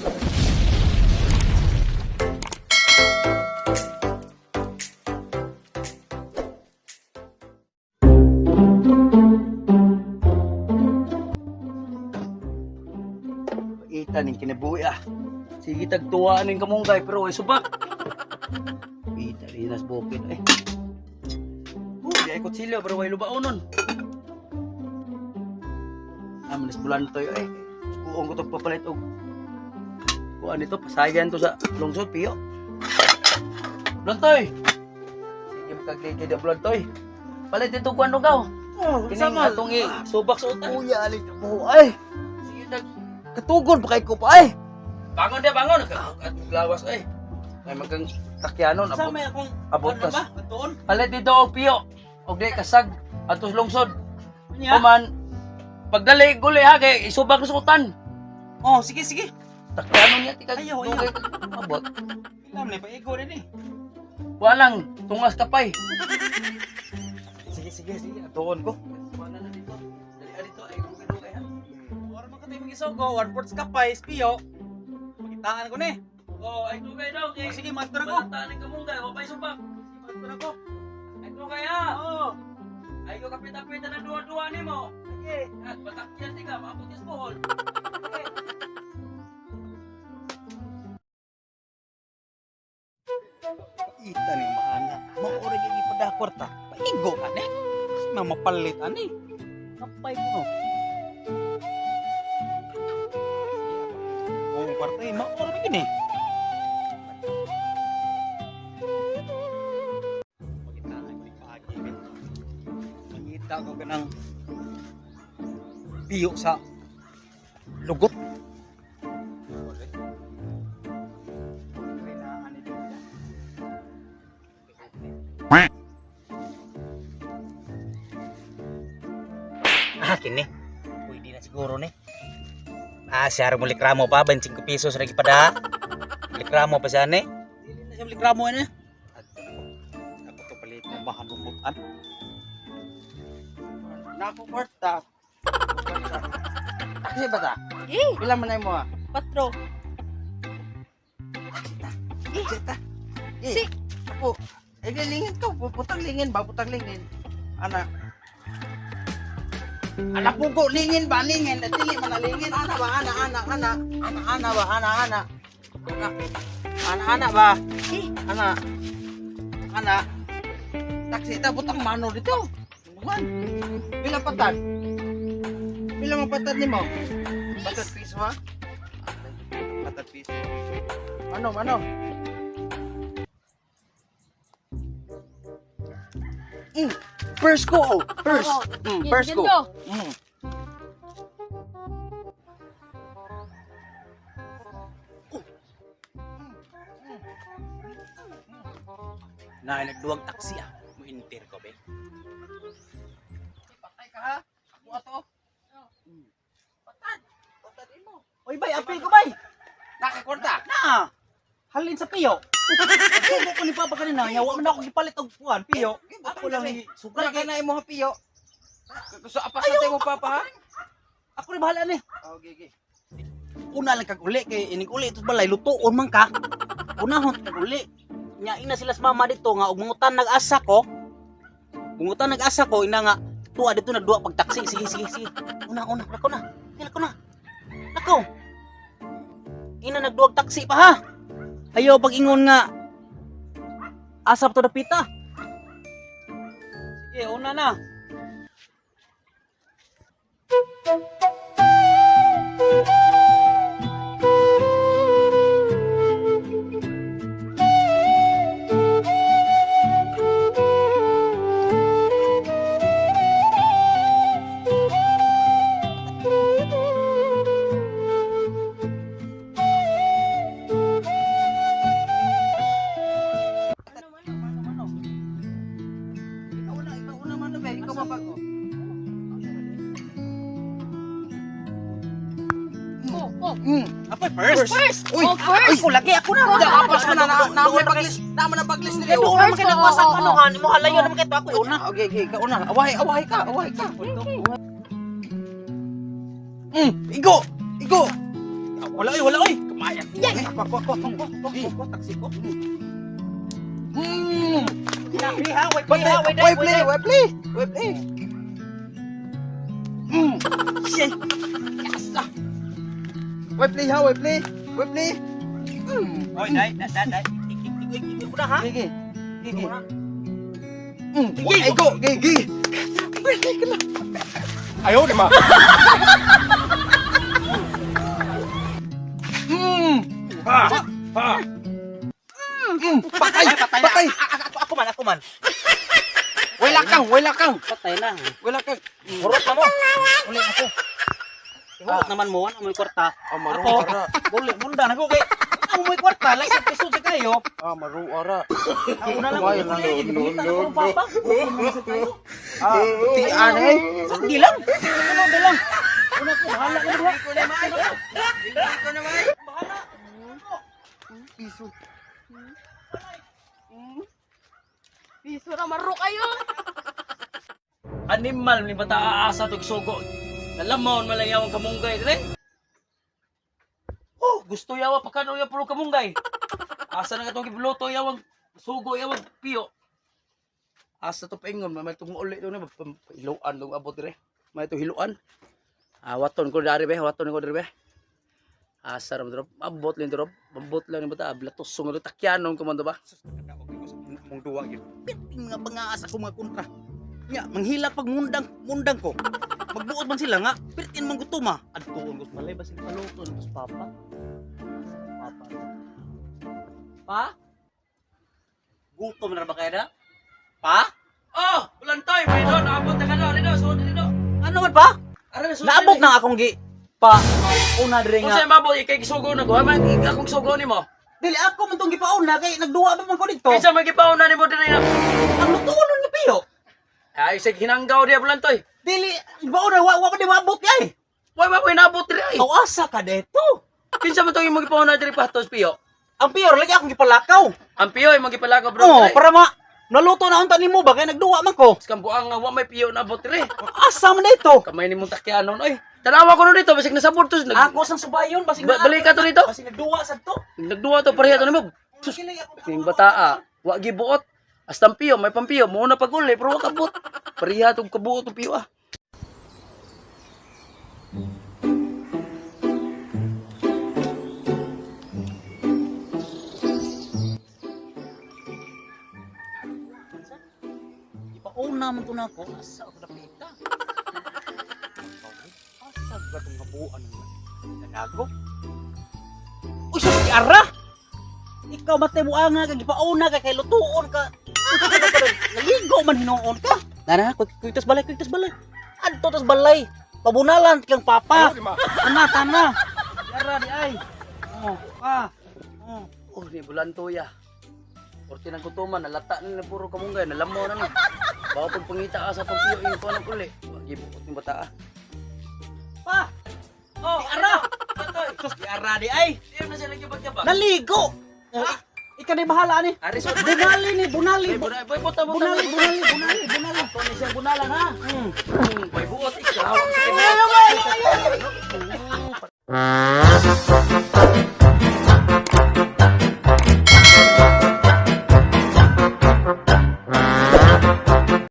Ita ning kinabuhi ah. Sige tagtuwaan ning kamunggay pero ay subak. Ita rinas bukid eh. Di ay kutsilyo pero way lubaonon. Amanis bulan toy eh. Kuong ko to papalit og kuan ito pasayan to sa lungsod piyo. Bulan toy. Sige magkagigid ang bulan toy. Palit ito kuan lugaw. Oh, Kining atong subak sa utan. Kuya, alin mo ay. Sige nag Katugon pa kay ko pa ay. bangon dia bangon at lawas eh. Ay magang takyanon Sa abot. may akong Abot ano kas. ba? Katuon. Palit dito og piyo. Og di kasag atos lungsod. Nya. Kuman pagdali guli ha kay isubak sa utan. Oh, sige sige. Takyanon niya tika. Ayaw, dugay abot. Ilam na paigo rin eh. Walang tungas kapay. Sige sige sige. Atuon ko. Wala na dito. Dali dito ay dugay ha. Ora man katay magisogo, 1/4 kapay spiyo. Pakitaan ko ni. Oh, ay dugay daw kay. Sige, master ako. Taning kamungay, wa pay subak. Master ako. Ay dugay ha. Oh. Ay ko kapit-kapit na duwa-duwa nimo. Sige. At batakyan tika maabot is buhol. Ita ni maana. Maura gyud ipadakor ta. Paigo ka ni. Kasi mapalit ani. Kapay ko no. Oh, partay maura ba gini? Mangita ko kanang piyo sa lugot. Kini. Pwede na siguro ni. Siya rin mo likramo pa, 25 pesos rin pada. Likramo pa siya ni. Hindi na siya likramo na. Ako to palit mo mahanumutan. Naku kwarta. Taksi ba ta? Pila man na mo ah? 4. Sita. Si. Ako. Lingin ka. Putang lingin ba? Putang lingin. Ana. Anak pugo, lingin ba? Lingin. Dili man na lingin. Ana ba? Ana ba? Ana ba? Ana. Taksi ta butang mano dito. Bukan. Pila patan? Pila mo patan nimo? Patan piso ha? Patan piso. Ano? First ko. First. First ko. Nagduwag taksi ah. Mo-inter ko be. Patay ka ha? Ako ato. Patad mo. Oy bay, apil ko bay. Nakakwarta. Na. Halin sa piyo. Ako ko ni papa kanina, nya wa man ako gipalit og puan, piyo. Ako lang sugal kay na imo piyo. Gusto apas sa mo papa ha? Ako rin bahala ni. Okay. Una lang kag uli kay ining uli ito balay lutuon man ka. Unahon kag uli. Nya ina sila sa mama dito nga og mungutan nag-asa ko. Mungutan nag-asa ko ina nga tuwa dito na duwa pag taksi. Sige. Una lako na. Lako. Ina nagduwag taksi pa ha. Ayaw pag-ingon nga asap to dapita. Sige, una na. Apa first? Uy, Oh, first. Uy, lagi ako na. Apas ko na naman ang pag-list nila. Una man kailang wasak ano ha. Mo halayo naman kito ako una. Okay, ka una. Away ka. Igo. Wala oy. Kamayan. Yan. Ako, taksi ko. Nabi ha, wait play. Shit. Yasa. Wait play. Oy, dai. Ikik ko na ha. Gigi. Gigi. Go, Gigi. Ayaw naman. Patay. Ako man. Wala kang. Patay na. Hurot na mo. Uli ako. Hurot naman mo, ano mo yung kwarta? Maruara. Uli, munda na ko kay. Ano mo yung kwarta? Like, episode sa kayo. Maruara. Ako na lang. Why, Ako na no, lang. no, Kita no, ko, Papa. Tian eh. Di lang. Di lang. Una ko, bahala ka na. Ko naman. Ko naman. Bahala. Piso. Piso na maro kayo. Animal ni bata aasa to sugo. Nalamon malayawang kamunggay dire. Oh, gusto yawa pakano ya pulo kamunggay. Asa na katong gibluto yawang sugo yawang piyo. Asa to paingon may tong uli do na hiluan dong abot dire. May to hiluan. Waton ko dari be, waton ko dire be. Asa ram drop, abot lang drop, abot lang ni bata ablatos sung do takyanon ko man do ba. Mong duwa gyud. Piting nga pangaasa ko mga kontra. Nya, manghila pag mundang ko. Magbuot man sila nga, pirtin man gutuma. Adtuon ko malay ba sila paluto ng papa? Papa. Pa? Gutom na ba kayo na? Pa? Oh, bulantoy, may do naabot na kano dito, so dito. Ano man pa? Ara na Naabot na akong pa. Una dire Kung nga. sa mabot ikay gisugo na ko, man akong sugo nimo. Dili ako man tong gipauna kay nagduwa ba man ko dito. Kinsa magipaw na nimo dire na. Ang lutuon ni Pio. Ay sig hinanggaw dia bulantoy. Dili gipauna wa pa di maabot kay. Why ba nabot dire ay? Aw asa ka dito. Kinsa man tong imong gipaw na dire patos piyo? Ang Pio lagi akong gipalakaw. Ang piyo imong gipalagaw bro. Oh, para naluto na unta nimo ba kay nagduwa man ko. Kambuang nga wa may piyo na abot dire. Asa man dito? Kamay nimong takyanon oy. Tanawa ko no dito basig nasabot to. Ako sang subayon basig Balik ka to dito. Basig nagduwa sad to. Nagduwa to pareha to nimo. Sus, ning bataa, wa gibuot. Hasta ang piyo, may pampiyo, mo na paguli, pero wa kabot. Pareha tong kabuot tong piyo ah. Ipauna man to na ako. Asa ako napita? Asa ka itong kabuuan ng nagago? Uy, sus, ara! Ikaw matay mo nga, kag ipauna ka, kay lutuon ka. Naligo man hinoon ka. Nana, kuitos balay. Adto tos balay. Pabunalan kang papa. Tana. Ara di ay. Oh, pa. Oh, ni bulantoya. Porti nang kutuman, nalata na puro kamunggay, nalamo na ni. Bawa pag pangita ka sa pampiyo, yung ko ng uli. Wa gibuot ng bataa. Pa. Oh, Ara! Bulantoy. Sus, di ara di ay. Diyan na sila gibag-gabag. Naligo. Ikaw na bahala ni. Ari so, Bunali ni, bunali. boy, buta mo. Bunali. Ako ni siya bunalan ha. Boy,